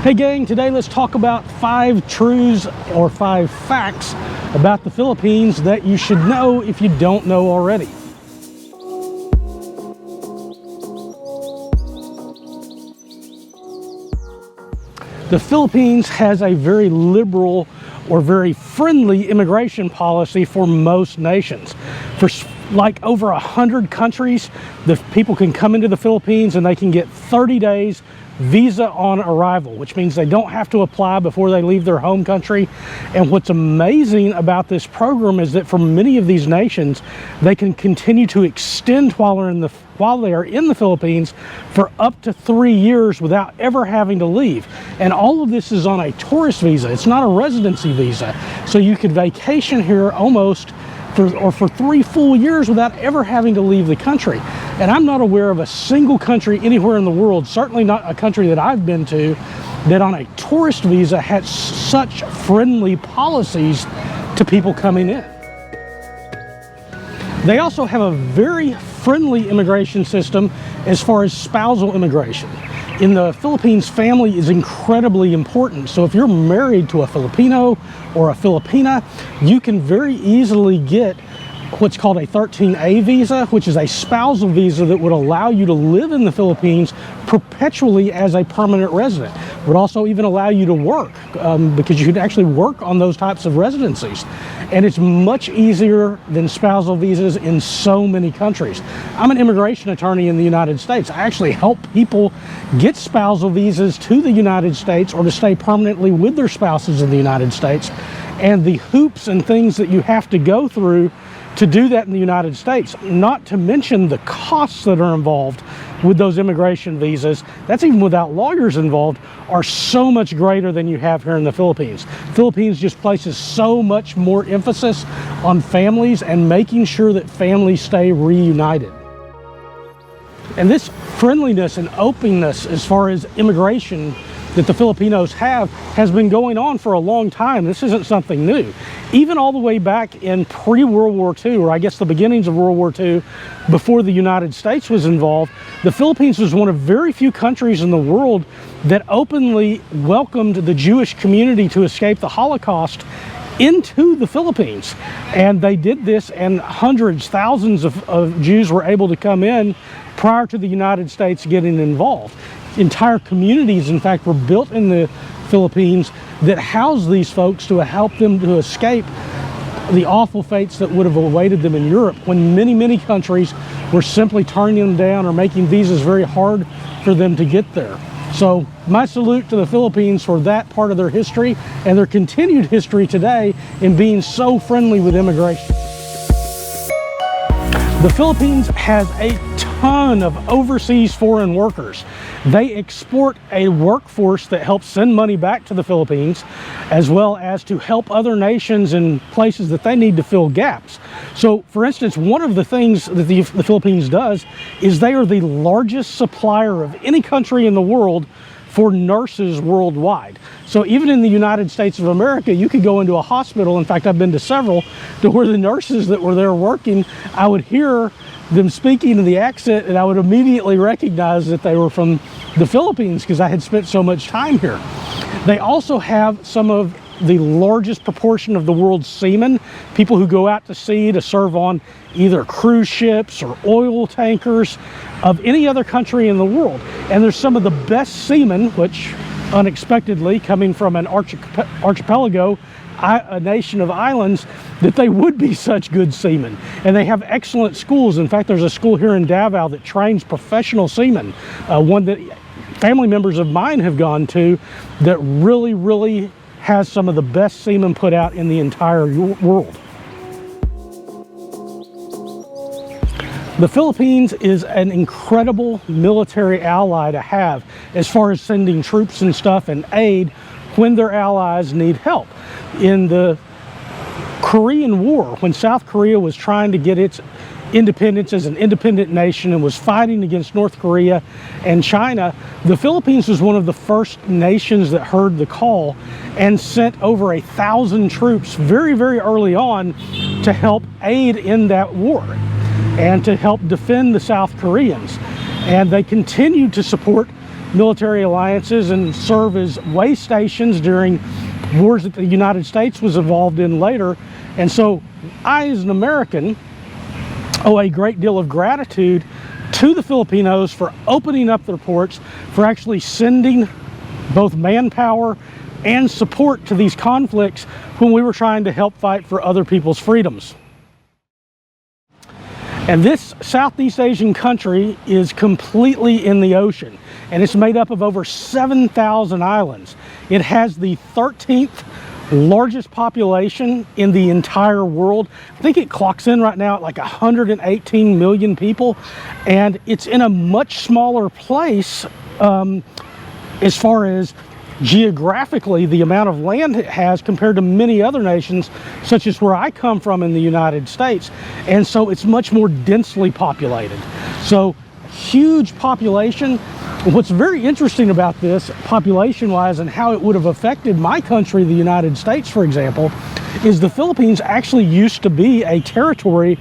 Hey gang, today let's talk about 5 truths or 5 facts about the Philippines that you should know if you don't know already. The Philippines has a very liberal or very friendly immigration policy for most nations. For like over 100 countries, the people can come into the Philippines and they can get 30 days visa on arrival, which means they don't have to apply before they leave their home country. And what's amazing about this program is that for many of these nations, they can continue to extend while they are in the Philippines for up to 3 years without ever having to leave. And all of this is on a tourist visa. It's not a residency visa. So you could vacation here almost for 3 full years without ever having to leave the country. And I'm not aware of a single country anywhere in the world, certainly not a country that I've been to, that on a tourist visa had such friendly policies to people coming in. They also have a very friendly immigration system as far as spousal immigration. In the Philippines, family is incredibly important. So if you're married to a Filipino or a Filipina, you can very easily get what's called a 13A visa, which is a spousal visa that would allow you to live in the Philippines perpetually as a permanent resident. Would also even allow you to work because you could actually work on those types of residencies. And it's much easier than spousal visas in so many countries. I'm an immigration attorney in the United States. I actually help people get spousal visas to the United States or to stay permanently with their spouses in the United States. And the hoops and things that you have to go through to do that in the United States, not to mention the costs that are involved with those immigration visas, that's even without lawyers involved, are so much greater than you have here in the Philippines. Philippines just places so much more emphasis on families and making sure that families stay reunited. And this friendliness and openness as far as immigration that the Filipinos have has been going on for a long time. This isn't something new. Even all the way back in pre-World War II, or I guess the beginnings of World War II, before the United States was involved, the Philippines was one of very few countries in the world that openly welcomed the Jewish community to escape the Holocaust into the Philippines. And they did this, and hundreds, thousands of Jews were able to come in prior to the United States getting involved. Entire communities, in fact, were built in the Philippines that housed these folks to help them to escape the awful fates that would have awaited them in Europe, when many countries were simply turning them down or making visas very hard for them to get there. So my salute to the Philippines for that part of their history and their continued history today in being so friendly with immigration. The Philippines has a ton of overseas foreign workers. They export a workforce that helps send money back to the Philippines, as well as to help other nations in places that they need to fill gaps. So, for instance, one of the things that the Philippines does is they are the largest supplier of any country in the world for nurses worldwide. So even in the United States of America, you could go into a hospital, in fact I've been to several, to where the nurses that were there working, I would hear them speaking in the accent and I would immediately recognize that they were from the Philippines because I had spent so much time here. They also have some of the largest proportion of the world's seamen, people who go out to sea to serve on either cruise ships or oil tankers of any other country in the world. And there's some of the best seamen, which unexpectedly, coming from an archipelago, a nation of islands, that they would be such good seamen. And they have excellent schools. In fact, there's a school here in Davao that trains professional seamen, one that family members of mine have gone to, that really has some of the best seamen put out in the entire world. The Philippines is an incredible military ally to have as far as sending troops and stuff and aid when their allies need help. In the Korean War, when South Korea was trying to get its independence as an independent nation and was fighting against North Korea and China, the Philippines was one of the first nations that heard the call and sent over 1,000 troops very early on to help aid in that war and to help defend the South Koreans. And they continued to support military alliances and serve as way stations during wars that the United States was involved in later. And so I, as an American, owe a great deal of gratitude to the Filipinos for opening up their ports, for actually sending both manpower and support to these conflicts when we were trying to help fight for other people's freedoms. And this Southeast Asian country is completely in the ocean, and it's made up of over 7,000 islands. It has the 13th largest population in the entire world. I think it clocks in right now at like 118 million people, and it's in a much smaller place as far as geographically the amount of land it has compared to many other nations, such as where I come from in the United States. And so it's much more densely populated. So huge population. What's very interesting about this population-wise and how it would have affected my country, the United States, for example, is the Philippines actually used to be a territory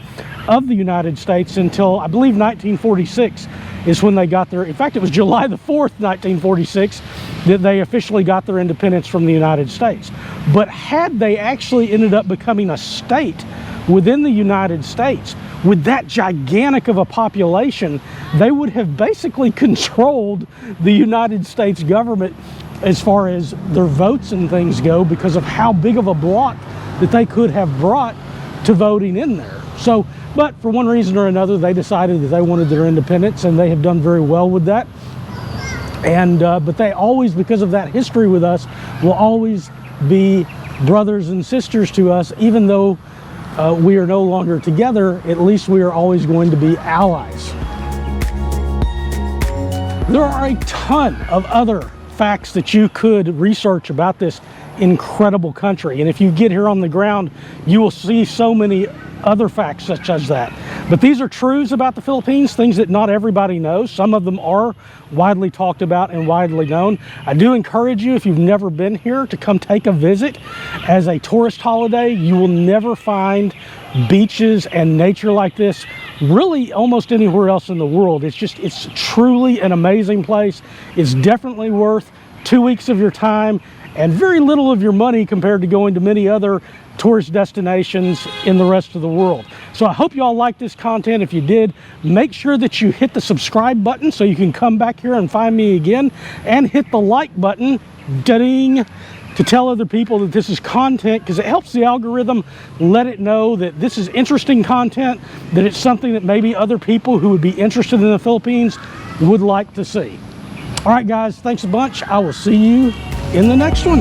of the United States until, I believe, 1946 is when they got their, in fact, it was July the 4th, 1946, that they officially got their independence from the United States. But had they actually ended up becoming a state within the United States, with that gigantic of a population, they would have basically controlled the United States government as far as their votes and things go, because of how big of a block that they could have brought to voting in there. So, but for one reason or another, they decided that they wanted their independence, and they have done very well with that. And but they always, because of that history with us, will always be brothers and sisters to us, even though we are no longer together. At least we are always going to be allies. There are a ton of other facts that you could research about this incredible country, and if you get here on the ground, you will see so many other facts such as that. But these are truths about the Philippines, things that not everybody knows. Some of them are widely talked about and widely known. I do encourage you, if you've never been here, to come take a visit. As a tourist holiday, you will never find beaches and nature like this really almost anywhere else in the world. It's truly an amazing place. It's definitely worth 2 weeks of your time and very little of your money compared to going to many other tourist destinations in the rest of the world. So I hope you all like this content. If you did, make sure that you hit the subscribe button so you can come back here and find me again, and hit the like button, ding, to tell other people that this is content, because it helps the algorithm let it know that this is interesting content, that it's something that maybe other people who would be interested in the Philippines would like to see. All right, guys, thanks a bunch. I will see you in the next one.